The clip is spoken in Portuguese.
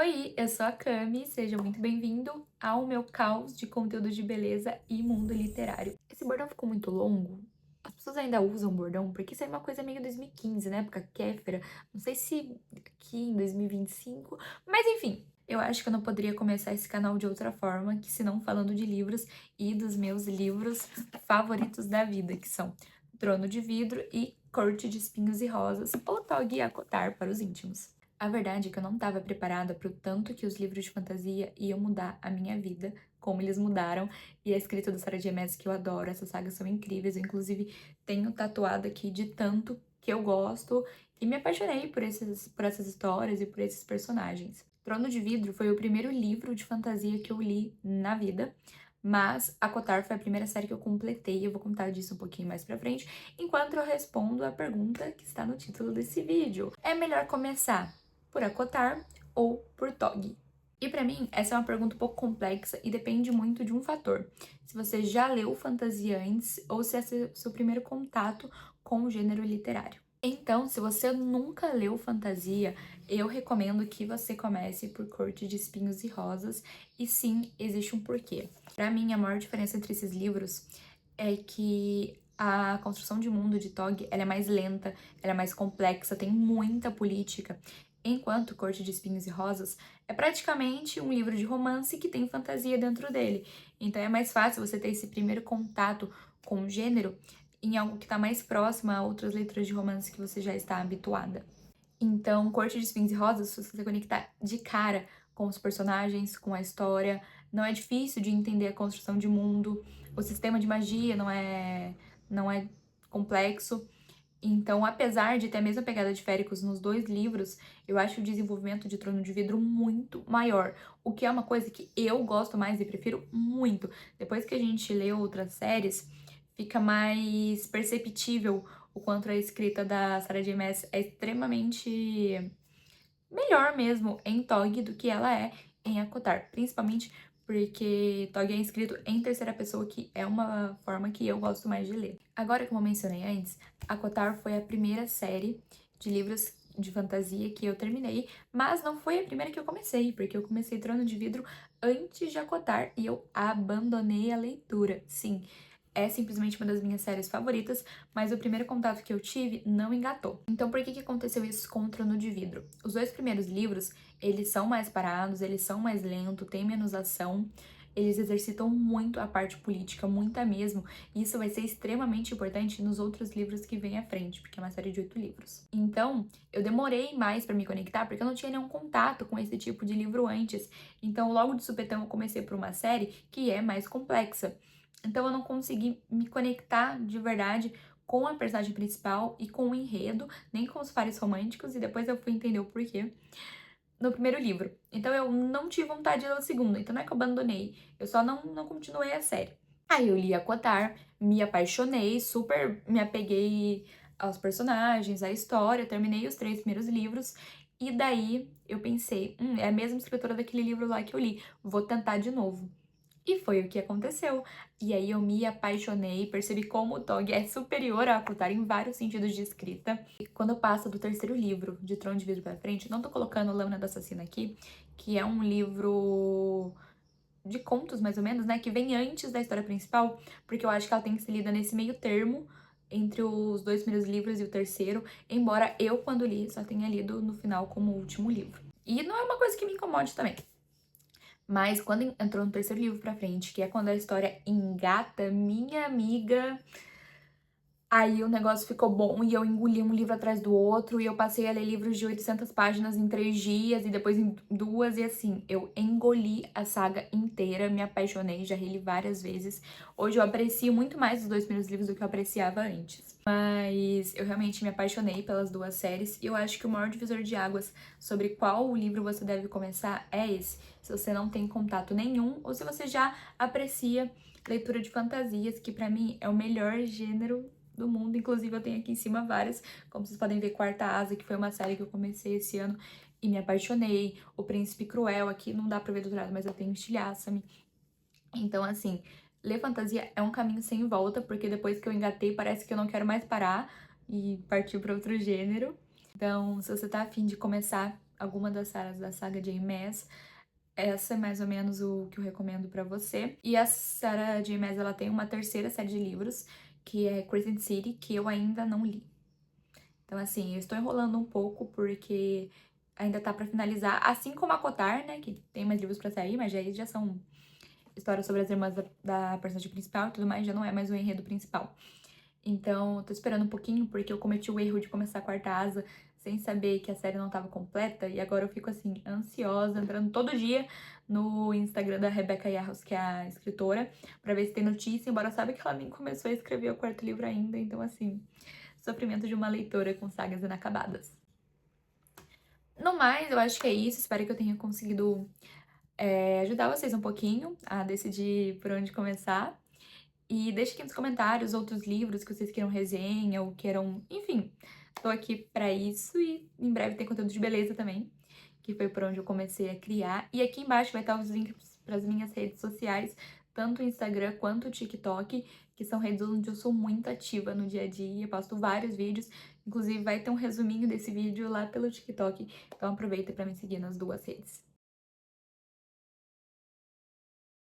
Oi, eu sou a Cami, seja muito bem-vindo ao meu caos de conteúdo de beleza e mundo literário. Esse bordão ficou muito longo? As pessoas ainda usam bordão? Porque isso é uma coisa meio 2015, né? Época Kéfera. Não sei se aqui em 2025, mas enfim. Eu acho que eu não poderia começar esse canal de outra forma que senão falando de livros e dos meus livros favoritos da vida, que são Trono de Vidro e Corte de Espinhos e Rosas, ou Tog e Acotar para os íntimos. A verdade é que eu não estava preparada para o tanto que os livros de fantasia iam mudar a minha vida, como eles mudaram, e a escrita da Sarah J. Maas, que eu adoro, essas sagas são incríveis, eu inclusive tenho tatuado aqui de tanto que eu gosto e me apaixonei por essas histórias e por esses personagens. Trono de Vidro foi o primeiro livro de fantasia que eu li na vida, mas A Cotar foi a primeira série que eu completei, e eu vou contar disso um pouquinho mais pra frente, enquanto eu respondo a pergunta que está no título desse vídeo. É melhor começar por Acotar ou por Tog? E pra mim, essa é uma pergunta um pouco complexa e depende muito de um fator. Se você já leu fantasia antes ou se esse é o seu primeiro contato com o gênero literário. Então, se você nunca leu fantasia, eu recomendo que você comece por Corte de Espinhos e Rosas, e sim, existe um porquê. Pra mim, a maior diferença entre esses livros é que a construção de mundo de Tog, ela é mais lenta, ela é mais complexa, tem muita política, enquanto Corte de Espinhos e Rosas é praticamente um livro de romance que tem fantasia dentro dele. Então é mais fácil você ter esse primeiro contato com o gênero em algo que está mais próximo a outras leituras de romance que você já está habituada. Então, Corte de Espinhos e Rosas, se você conectar de cara com os personagens, com a história, não é difícil de entender a construção de mundo, o sistema de magia não é complexo. Então, apesar de ter a mesma pegada de Féricos nos dois livros, eu acho o desenvolvimento de Trono de Vidro muito maior, o que é uma coisa que eu gosto mais e prefiro muito. Depois que a gente lê outras séries, fica mais perceptível o quanto a escrita da Sarah J. Maas é extremamente melhor mesmo em Tog do que ela é em Acotar, principalmente porque Tog é escrito em terceira pessoa, que é uma forma que eu gosto mais de ler. Agora, como eu mencionei antes, Acotar foi a primeira série de livros de fantasia que eu terminei, mas não foi a primeira que eu comecei, porque eu comecei Trono de Vidro antes de Acotar e eu abandonei a leitura. Sim, é simplesmente uma das minhas séries favoritas, mas o primeiro contato que eu tive não engatou. Então, por que aconteceu isso com o Trono de Vidro? Os dois primeiros livros, eles são mais parados, eles são mais lentos, tem menos ação, eles exercitam muito a parte política, muita mesmo, e isso vai ser extremamente importante nos outros livros que vêm à frente, porque é uma série de 8 livros. Então, eu demorei mais pra me conectar, porque eu não tinha nenhum contato com esse tipo de livro antes. Então, logo de supetão, eu comecei por uma série que é mais complexa. Então eu não consegui me conectar de verdade com a personagem principal e com o enredo, nem com os pares românticos, e depois eu fui entender o porquê no primeiro livro. Então eu não tive vontade de ler o segundo, então não é que eu abandonei, eu só não continuei a série. Aí eu li a Cotar, me apaixonei, super me apeguei aos personagens, à história, terminei os 3 primeiros livros, e daí eu pensei, é a mesma escritora daquele livro lá que eu li, vou tentar de novo. E foi o que aconteceu. E aí eu me apaixonei, percebi como o Tog é superior a Akutar em vários sentidos de escrita. E quando eu passo do terceiro livro, de Trono de Vidro pra frente, não tô colocando Lâmina do Assassino aqui, que é um livro de contos, mais ou menos, né, que vem antes da história principal, porque eu acho que ela tem que ser lida nesse meio termo, entre os 2 primeiros livros e o terceiro, embora eu, quando li, só tenha lido no final como último livro. E não é uma coisa que me incomode também. Mas quando entrou no terceiro livro pra frente, que é quando a história engata, minha amiga, aí o negócio ficou bom e eu engoli um livro atrás do outro e eu passei a ler livros de 800 páginas em 3 dias e depois em 2 e assim, eu engoli a saga inteira, me apaixonei, já reli várias vezes. Hoje eu aprecio muito mais os 2 primeiros livros do que eu apreciava antes. Mas eu realmente me apaixonei pelas 2 séries e eu acho que o maior divisor de águas sobre qual livro você deve começar é esse. Se você não tem contato nenhum ou se você já aprecia leitura de fantasias, que pra mim é o melhor gênero do mundo. Inclusive eu tenho aqui em cima várias, como vocês podem ver, Quarta Asa, que foi uma série que eu comecei esse ano e me apaixonei. O Príncipe Cruel, aqui não dá pra ver do outro lado, mas eu tenho Estilhaça-me. Então, assim, ler fantasia é um caminho sem volta, porque depois que eu engatei, parece que eu não quero mais parar e partir para outro gênero. Então, se você tá afim de começar alguma das sagas da saga J. Maas, essa é mais ou menos o que eu recomendo pra você. E a Sarah J. Maas, ela tem uma terceira série de livros, que é Crescent City, que eu ainda não li. Então, assim, eu estou enrolando um pouco porque ainda tá pra finalizar, assim como a Kotar, né, que tem mais livros pra sair, mas já são histórias sobre as irmãs da personagem principal e tudo mais, já não é mais o enredo principal. Então, eu tô esperando um pouquinho porque eu cometi o erro de começar a quarta asa sem saber que a série não tava completa e agora eu fico assim, ansiosa, entrando todo dia no Instagram da Rebecca Yarros, que é a escritora, pra ver se tem notícia, embora eu saiba que ela nem começou a escrever o quarto livro ainda, então assim, sofrimento de uma leitora com sagas inacabadas. No mais, eu acho que é isso, espero que eu tenha conseguido ajudar vocês um pouquinho a decidir por onde começar. E deixe aqui nos comentários outros livros que vocês queiram resenha ou queiram... Enfim, tô aqui pra isso e em breve tem conteúdo de beleza também, que foi por onde eu comecei a criar. E aqui embaixo vai estar os links para as minhas redes sociais, tanto o Instagram quanto o TikTok, que são redes onde eu sou muito ativa no dia a dia, posto vários vídeos. Inclusive vai ter um resuminho desse vídeo lá pelo TikTok, então aproveita pra me seguir nas duas redes.